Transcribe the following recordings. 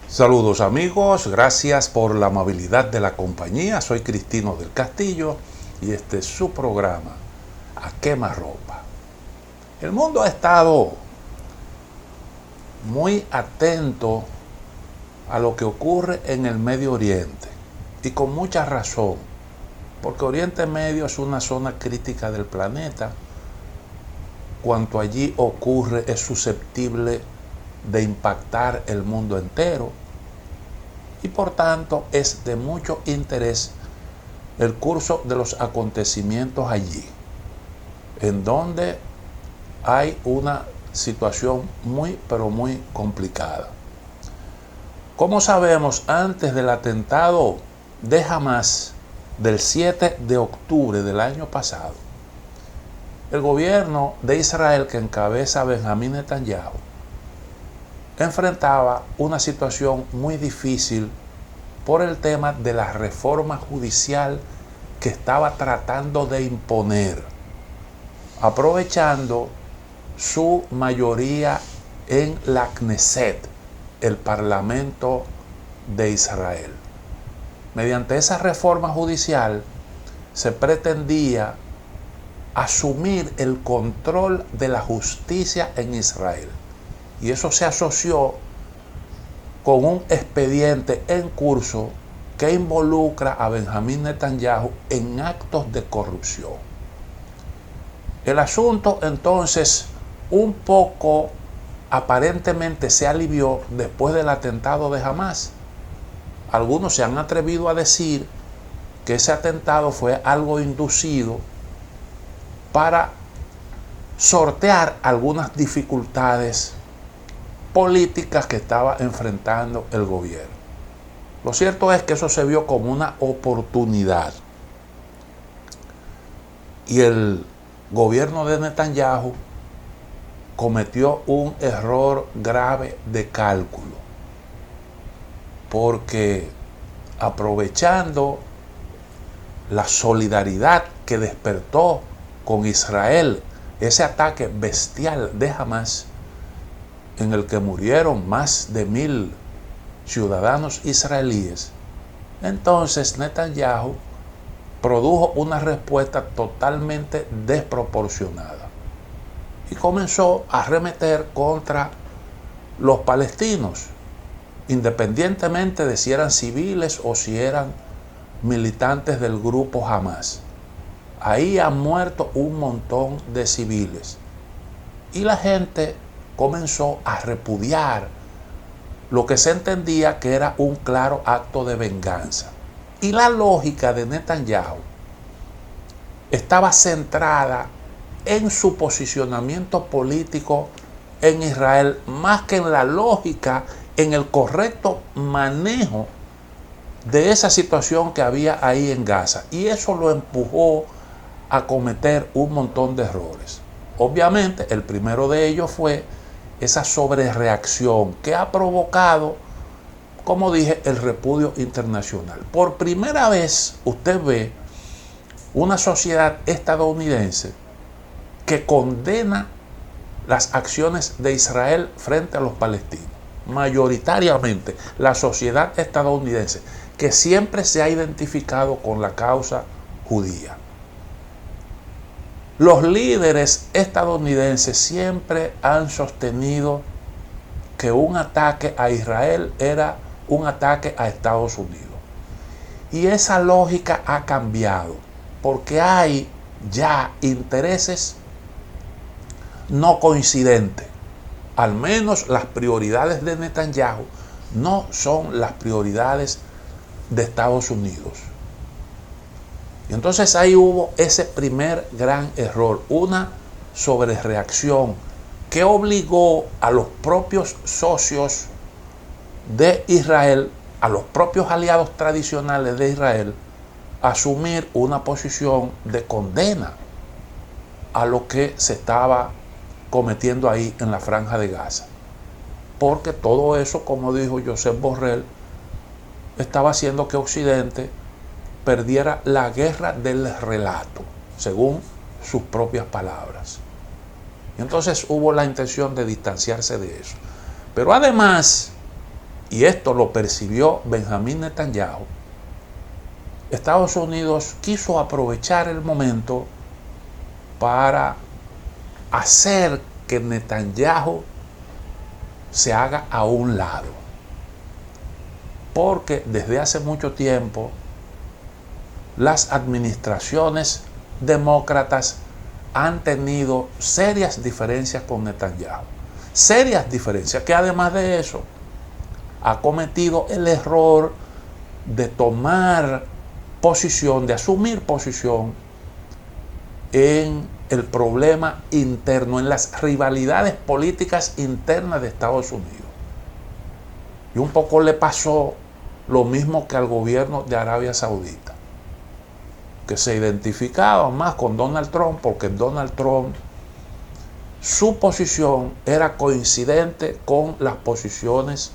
Saludos amigos, gracias por la amabilidad de la compañía. Soy Cristino del Castillo y este es su programa, A Quemarropa. El mundo ha estado muy atento a lo que ocurre en el Medio Oriente y con mucha razón, porque Oriente Medio es una zona crítica del planeta. Cuanto allí ocurre es susceptible de impactar el mundo entero y por tanto es de mucho interés el curso de los acontecimientos allí, en donde hay una situación muy pero muy complicada. Como sabemos, antes del atentado de Hamas del 7 de octubre del año pasado, el gobierno de Israel que encabeza Benjamín Netanyahu enfrentaba una situación muy difícil por el tema de la reforma judicial que estaba tratando de imponer, aprovechando su mayoría en la Knesset, el Parlamento de Israel. Mediante esa reforma judicial se pretendía asumir el control de la justicia en Israel. Y eso se asoció con un expediente en curso que involucra a Benjamín Netanyahu en actos de corrupción. El asunto entonces un poco aparentemente se alivió después del atentado de Hamas. Algunos se han atrevido a decir que ese atentado fue algo inducido para sortear algunas dificultades políticas que estaba enfrentando el gobierno. Lo cierto es que eso se vio como una oportunidad y el gobierno de Netanyahu cometió un error grave de cálculo, porque aprovechando la solidaridad que despertó con Israel ese ataque bestial de Hamas, en el que murieron más de 1,000 ciudadanos israelíes, entonces Netanyahu produjo una respuesta totalmente desproporcionada y comenzó a arremeter contra los palestinos, independientemente de si eran civiles o si eran militantes del grupo Hamas. Ahí han muerto un montón de civiles y la gente comenzó a repudiar lo que se entendía que era un claro acto de venganza. Y la lógica de Netanyahu estaba centrada en su posicionamiento político en Israel, más que en la lógica, en el correcto manejo de esa situación que había ahí en Gaza. Y eso lo empujó a cometer un montón de errores. Obviamente, el primero de ellos fue esa sobrereacción que ha provocado, como dije, el repudio internacional. Por primera vez usted ve una sociedad estadounidense que condena las acciones de Israel frente a los palestinos. Mayoritariamente la sociedad estadounidense, que siempre se ha identificado con la causa judía. Los líderes estadounidenses siempre han sostenido que un ataque a Israel era un ataque a Estados Unidos. Y esa lógica ha cambiado, porque hay ya intereses no coincidentes. Al menos las prioridades de Netanyahu no son las prioridades de Estados Unidos. Y entonces ahí hubo ese primer gran error, una sobrereacción que obligó a los propios socios de Israel, a los propios aliados tradicionales de Israel, a asumir una posición de condena a lo que se estaba cometiendo ahí en la Franja de Gaza. Porque todo eso, como dijo Josep Borrell, estaba haciendo que Occidente perdiera la guerra del relato, según sus propias palabras. Y entonces hubo la intención de distanciarse de eso. Pero además, y esto lo percibió Benjamín Netanyahu, Estados Unidos quiso aprovechar el momento para hacer que Netanyahu se haga a un lado. Porque desde hace mucho tiempo las administraciones demócratas han tenido serias diferencias con Netanyahu. Serias diferencias que además de eso ha cometido el error de tomar posición, de asumir posición en el problema interno, en las rivalidades políticas internas de Estados Unidos. Y un poco le pasó lo mismo que al gobierno de Arabia Saudita, que se identificaba más con Donald Trump porque Donald Trump, su posición era coincidente con las posiciones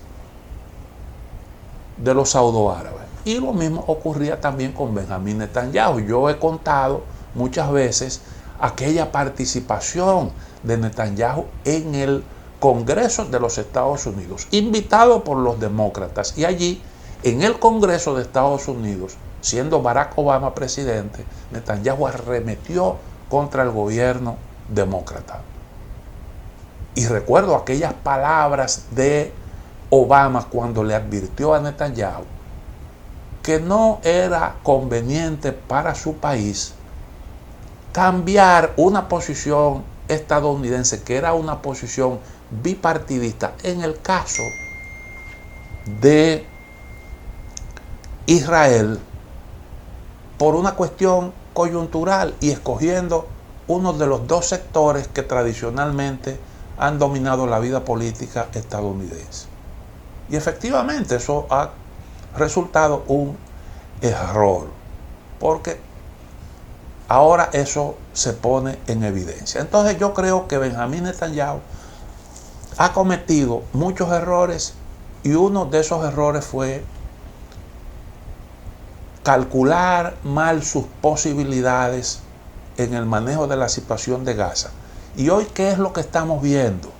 de los saudoárabes. Y lo mismo ocurría también con Benjamín Netanyahu. Yo he contado muchas veces aquella participación de Netanyahu en el Congreso de los Estados Unidos, invitado por los demócratas. Y allí, en el Congreso de Estados Unidos, siendo Barack Obama presidente, Netanyahu arremetió contra el gobierno demócrata. Y recuerdo aquellas palabras de Obama cuando le advirtió a Netanyahu que no era conveniente para su país cambiar una posición estadounidense, que era una posición bipartidista, en el caso de Israel, por una cuestión coyuntural y escogiendo uno de los dos sectores que tradicionalmente han dominado la vida política estadounidense. Y efectivamente eso ha resultado un error, porque ahora eso se pone en evidencia. Entonces yo creo que Benjamín Netanyahu ha cometido muchos errores, y uno de esos errores fue calcular mal sus posibilidades en el manejo de la situación de Gaza. Y hoy, ¿qué es lo que estamos viendo?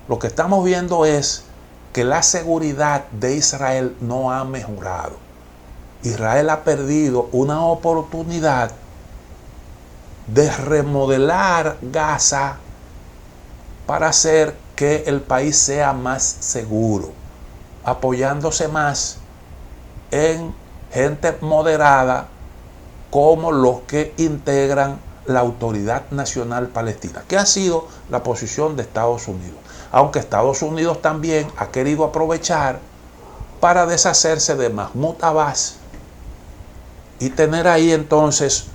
Lo que estamos viendo es que la seguridad de Israel no ha mejorado. Israel ha perdido una oportunidad de remodelar Gaza para hacer que el país sea más seguro, apoyándose más en gente moderada como los que integran la Autoridad Nacional Palestina, que ha sido la posición de Estados Unidos. Aunque Estados Unidos también ha querido aprovechar para deshacerse de Mahmoud Abbas y tener ahí entonces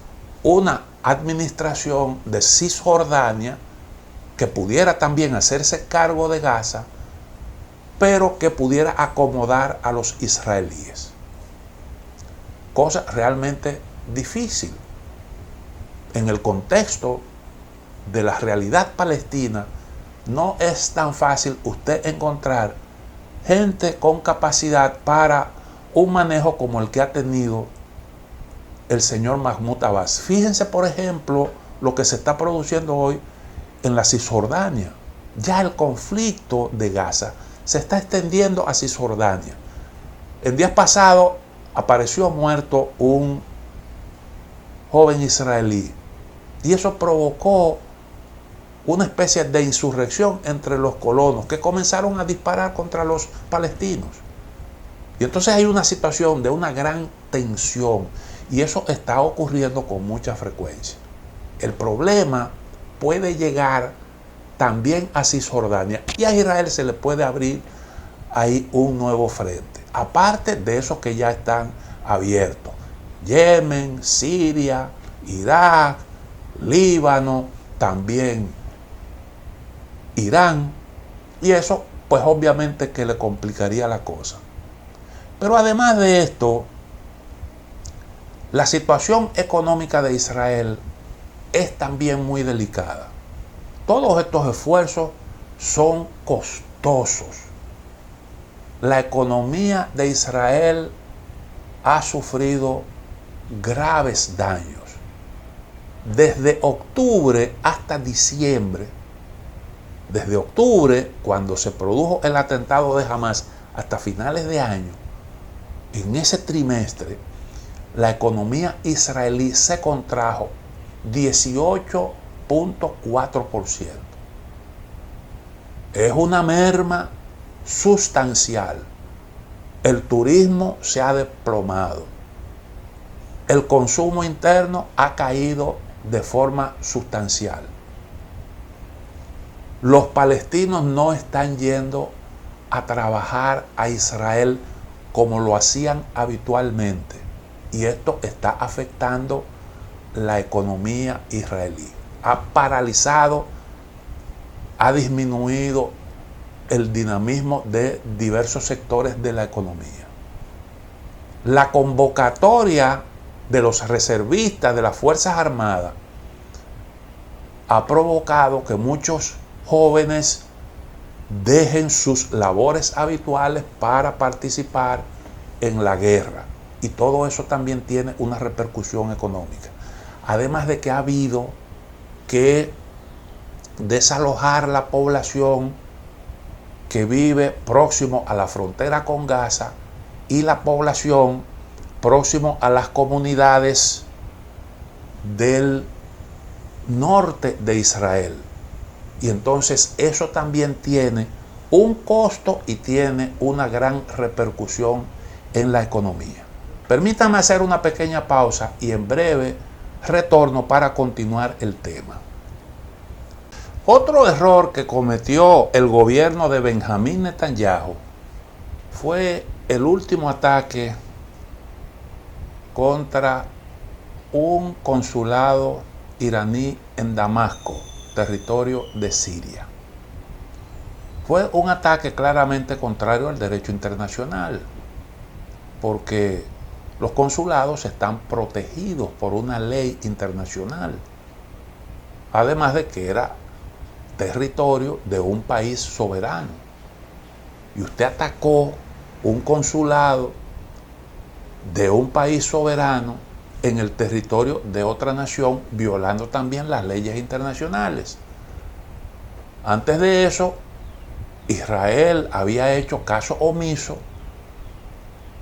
una administración de Cisjordania que pudiera también hacerse cargo de Gaza, pero que pudiera acomodar a los israelíes. Cosa realmente difícil en el contexto de la realidad palestina. No es tan fácil usted encontrar gente con capacidad para un manejo como el que ha tenido el señor Mahmoud Abbas. Fíjense, por ejemplo, lo que se está produciendo hoy en la Cisjordania. Ya el conflicto de Gaza se está extendiendo a Cisjordania. El día pasado apareció muerto un joven israelí, y eso provocó una especie de insurrección entre los colonos que comenzaron a disparar contra los palestinos. Y entonces hay una situación de una gran tensión, y eso está ocurriendo con mucha frecuencia. El problema puede llegar también a Cisjordania, y a Israel se le puede abrir ahí un nuevo frente, aparte de esos que ya están abiertos: Yemen, Siria, Irak, Líbano, también Irán, y eso pues obviamente que le complicaría la cosa. Pero además de esto, la situación económica de Israel es también muy delicada. Todos estos esfuerzos son costosos. La economía de Israel ha sufrido graves daños. Desde octubre hasta diciembre, desde octubre, cuando se produjo el atentado de Hamas, hasta finales de año, en ese trimestre, la economía israelí se contrajo 18.4%. Es una merma sustancial. El turismo se ha desplomado. El consumo interno ha caído de forma sustancial. Los palestinos no están yendo a trabajar a Israel como lo hacían habitualmente. Y esto está afectando la economía israelí. Ha paralizado, ha disminuido el dinamismo de diversos sectores de la economía. La convocatoria de los reservistas de las Fuerzas Armadas ha provocado que muchos jóvenes dejen sus labores habituales para participar en la guerra. Y todo eso también tiene una repercusión económica. Además de que ha habido que desalojar la población que vive próximo a la frontera con Gaza y la población próximo a las comunidades del norte de Israel. Y entonces eso también tiene un costo y tiene una gran repercusión en la economía. Permítanme hacer una pequeña pausa y en breve retorno para continuar el tema. Otro error que cometió el gobierno de Benjamín Netanyahu fue el último ataque contra un consulado iraní en Damasco, territorio de Siria. Fue un ataque claramente contrario al derecho internacional, porque los consulados están protegidos por una ley internacional, además de que era territorio de un país soberano. Y usted atacó un consulado de un país soberano en el territorio de otra nación, violando también las leyes internacionales. Antes de eso, Israel había hecho caso omiso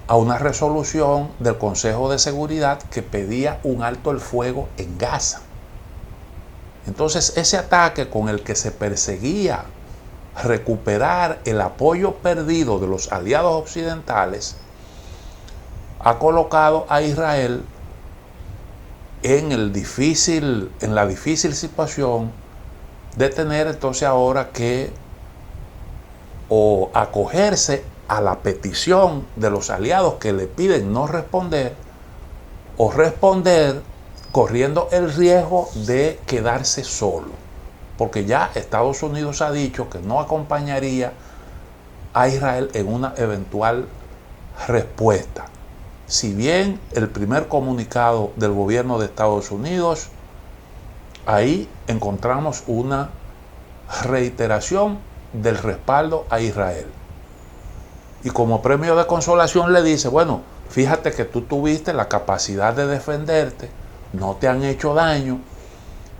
a una resolución del Consejo de Seguridad que pedía un alto el fuego en Gaza. Entonces, ese ataque con el que se perseguía recuperar el apoyo perdido de los aliados occidentales ha colocado a Israel en la difícil situación de tener entonces ahora que o acogerse a la petición de los aliados que le piden no responder, o responder corriendo el riesgo de quedarse solo, porque ya Estados Unidos ha dicho que no acompañaría a Israel en una eventual respuesta. Si bien el primer comunicado del gobierno de Estados Unidos, ahí encontramos una reiteración del respaldo a Israel. Y como premio de consolación le dice, bueno, fíjate que tú tuviste la capacidad de defenderte, no te han hecho daño,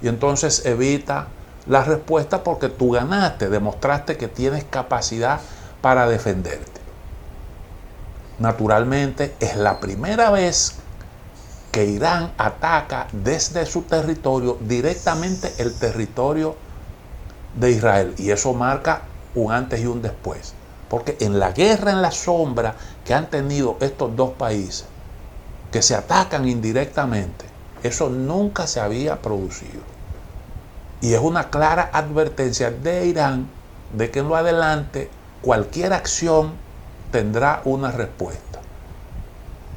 y entonces evita la respuesta porque tú ganaste, demostraste que tienes capacidad para defenderte. Naturalmente, es la primera vez que Irán ataca desde su territorio directamente el territorio de Israel, y eso marca un antes y un después, porque en la guerra en la sombra que han tenido estos dos países, que se atacan indirectamente, eso nunca se había producido. Y es una clara advertencia de Irán de que en lo adelante cualquier acción tendrá una respuesta.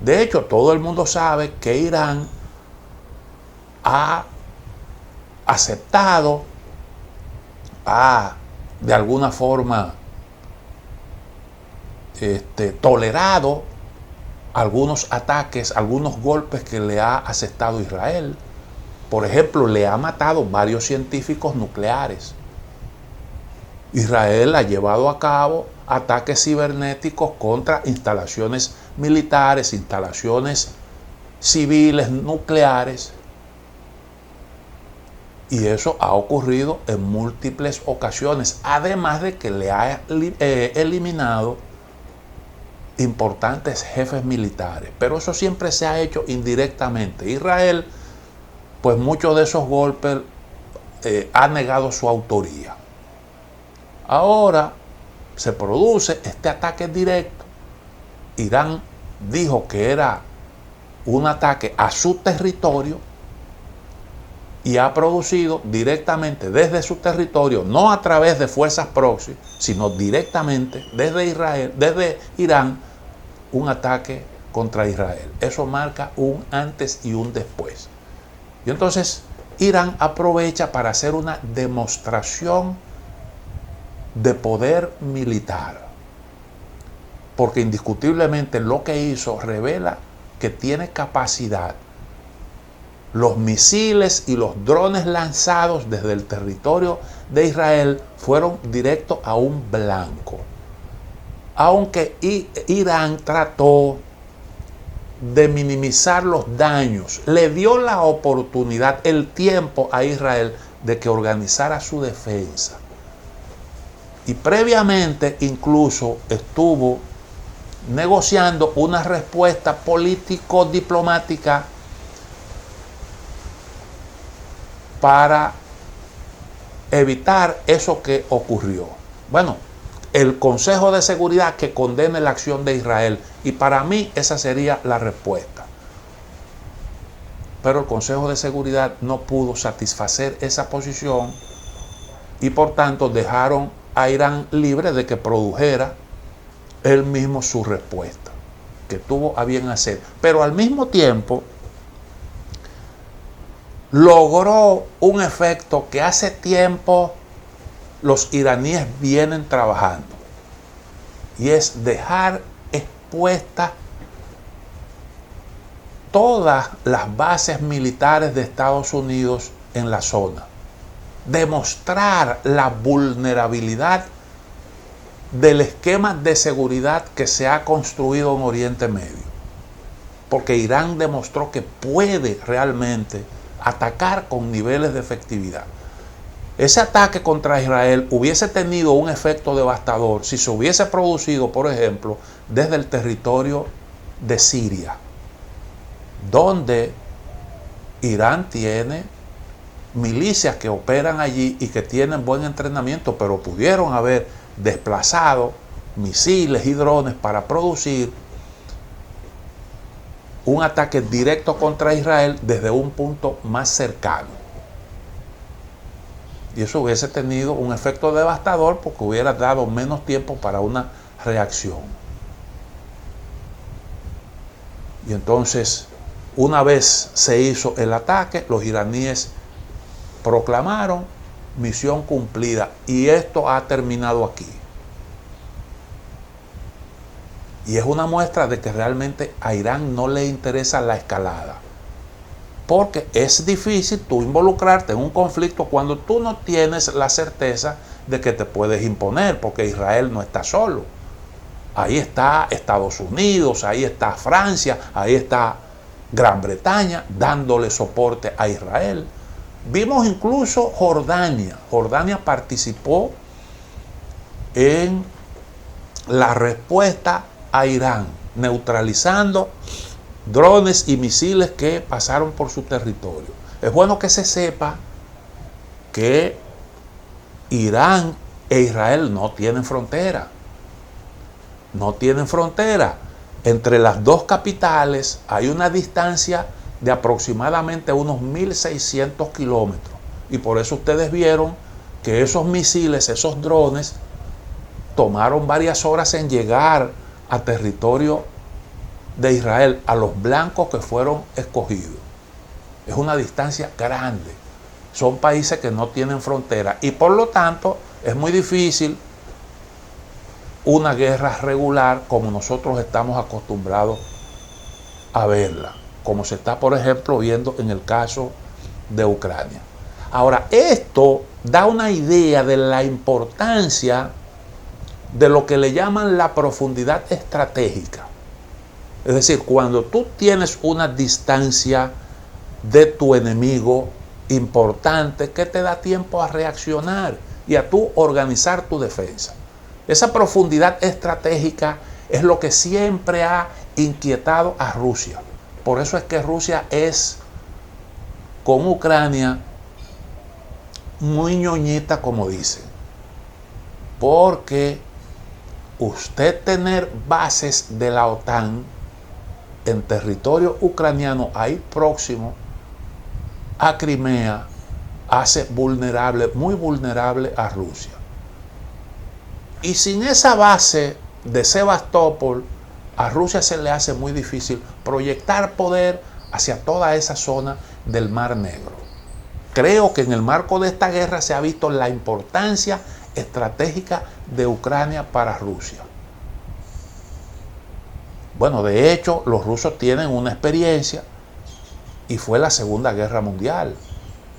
De hecho, todo el mundo sabe que Irán ha aceptado, de alguna forma tolerado algunos ataques, algunos golpes que le ha asestado Israel. Por ejemplo, le ha matado varios científicos nucleares. Israel ha llevado a cabo ataques cibernéticos contra instalaciones militares, instalaciones civiles nucleares. Y eso ha ocurrido en múltiples ocasiones, además de que le ha eliminado importantes jefes militares, pero eso siempre se ha hecho indirectamente. Israel, pues muchos de esos golpes ha negado su autoría. Ahora se produce este ataque directo. Irán dijo que era un ataque a su territorio y ha producido directamente desde su territorio, no a través de fuerzas proxy, sino directamente desde Israel, desde Irán, un ataque contra Israel. Eso marca un antes y un después. Y entonces Irán aprovecha para hacer una demostración de poder militar, porque indiscutiblemente lo que hizo revela que tiene capacidad. Los misiles y los drones lanzados desde el territorio de Israel fueron directos a un blanco. Aunque Irán trató de minimizar los daños, le dio la oportunidad, el tiempo a Israel de que organizara su defensa. Y previamente incluso estuvo negociando una respuesta político-diplomática para evitar eso que ocurrió. Bueno, el Consejo de Seguridad que condene la acción de Israel, y para mí esa sería la respuesta. Pero el Consejo de Seguridad no pudo satisfacer esa posición y por tanto dejaron a Irán libre de que produjera él mismo su respuesta, que tuvo a bien hacer. Pero al mismo tiempo logró un efecto que hace tiempo los iraníes vienen trabajando, y es dejar expuestas todas las bases militares de Estados Unidos en la zona. Demostrar la vulnerabilidad del esquema de seguridad que se ha construido en Oriente Medio. Porque Irán demostró que puede realmente atacar con niveles de efectividad. Ese ataque contra Israel hubiese tenido un efecto devastador si se hubiese producido, por ejemplo, desde el territorio de Siria, donde Irán tiene milicias que operan allí y que tienen buen entrenamiento, pero pudieron haber desplazado misiles y drones para producir un ataque directo contra Israel desde un punto más cercano. Y eso hubiese tenido un efecto devastador porque hubiera dado menos tiempo para una reacción. Y entonces, una vez se hizo el ataque, los iraníes proclamaron misión cumplida, y esto ha terminado aquí. Y es una muestra de que realmente a Irán no le interesa la escalada, porque es difícil tú involucrarte en un conflicto cuando tú no tienes la certeza de que te puedes imponer, porque Israel no está solo. Ahí está Estados Unidos, ahí está Francia, ahí está Gran Bretaña dándole soporte a Israel. Vimos incluso Jordania. Jordania participó en la respuesta a Irán, neutralizando drones y misiles que pasaron por su territorio. Es bueno que se sepa que Irán e Israel no tienen frontera. No tienen frontera. Entre las dos capitales hay una distancia de aproximadamente unos 1.600 kilómetros. Y por eso ustedes vieron que esos misiles, esos drones, tomaron varias horas en llegar a territorio de Israel, a los blancos que fueron escogidos. Es una distancia grande. Son países que no tienen frontera y por lo tanto es muy difícil una guerra regular como nosotros estamos acostumbrados a verla, como se está, por ejemplo, viendo en el caso de Ucrania. Ahora, esto da una idea de la importancia de lo que le llaman la profundidad estratégica. Es decir, cuando tú tienes una distancia de tu enemigo importante que te da tiempo a reaccionar y a tú organizar tu defensa. Esa profundidad estratégica es lo que siempre ha inquietado a Rusia. Por eso es que Rusia es con Ucrania muy ñoñita, como dicen. Porque usted tener bases de la OTAN en territorio ucraniano, ahí próximo a Crimea, hace vulnerable, muy vulnerable a Rusia. Y sin esa base de Sebastopol, a Rusia se le hace muy difícil proyectar poder hacia toda esa zona del Mar Negro. Creo que en el marco de esta guerra se ha visto la importancia estratégica de Ucrania para Rusia. Bueno, de hecho, los rusos tienen una experiencia y fue la Segunda Guerra Mundial.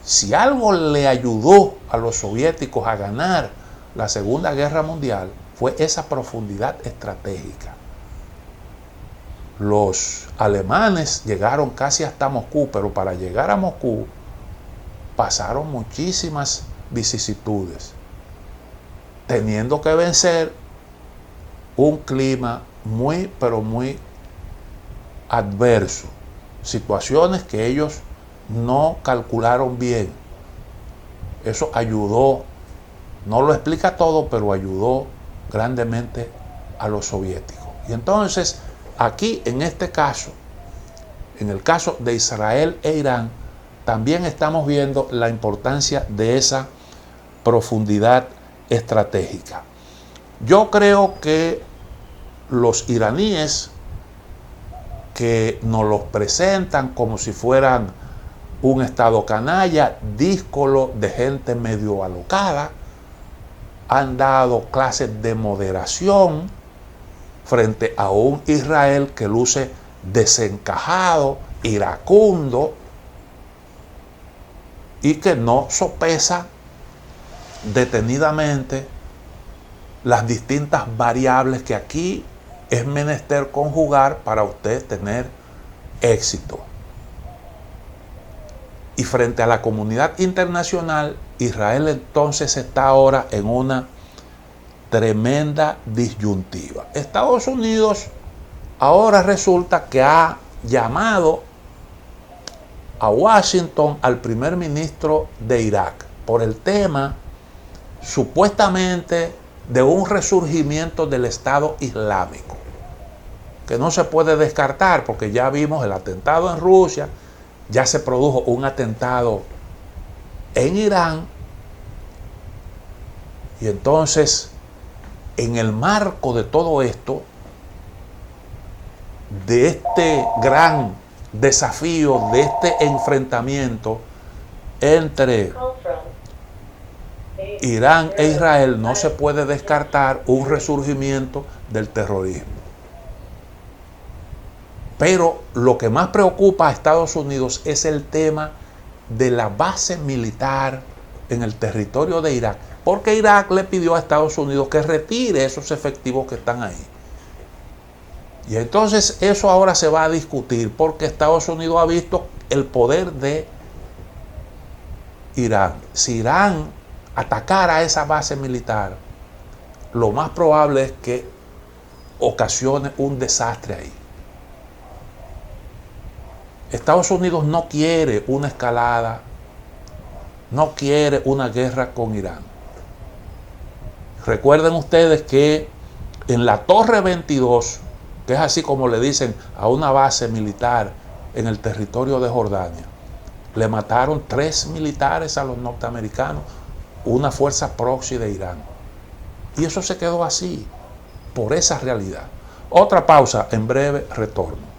Si algo le ayudó a los soviéticos a ganar la Segunda Guerra Mundial, fue esa profundidad estratégica. Los alemanes llegaron casi hasta Moscú, pero para llegar a Moscú pasaron muchísimas vicisitudes, teniendo que vencer un clima muy, pero muy adverso, situaciones que ellos no calcularon bien. Eso ayudó, no lo explica todo, pero ayudó grandemente a los soviéticos. Y entonces, aquí en este caso, en el caso de Israel e Irán, también estamos viendo la importancia de esa profundidad estratégica. Yo creo que los iraníes, que nos los presentan como si fueran un estado canalla, díscolo de gente medio alocada, han dado clases de moderación frente a un Israel que luce desencajado, iracundo, y que no sopesa detenidamente las distintas variables que aquí es menester conjugar para usted tener éxito. Y frente a la comunidad internacional, Israel entonces está ahora en una tremenda disyuntiva. Estados Unidos ahora resulta que ha llamado a Washington al primer ministro de Irak por el tema supuestamente de un resurgimiento del Estado Islámico, que no se puede descartar porque ya vimos el atentado en Rusia, ya se produjo un atentado en Irán, y entonces en el marco de todo esto, de este gran desafío, de este enfrentamiento entre Irán e Israel, no se puede descartar un resurgimiento del terrorismo. Pero lo que más preocupa a Estados Unidos es el tema de la base militar en el territorio de Irak, porque Irak le pidió a Estados Unidos que retire esos efectivos que están ahí. Y entonces eso ahora se va a discutir porque Estados Unidos ha visto el poder de Irán. Si Irán atacara esa base militar, lo más probable es que ocasione un desastre ahí. Estados Unidos no quiere una escalada, no quiere una guerra con Irán. Recuerden ustedes que en la Torre 22, que es así como le dicen a una base militar en el territorio de Jordania, le mataron 3 militares a los norteamericanos, una fuerza proxy de Irán. Y eso se quedó así, por esa realidad. Otra pausa, en breve retorno.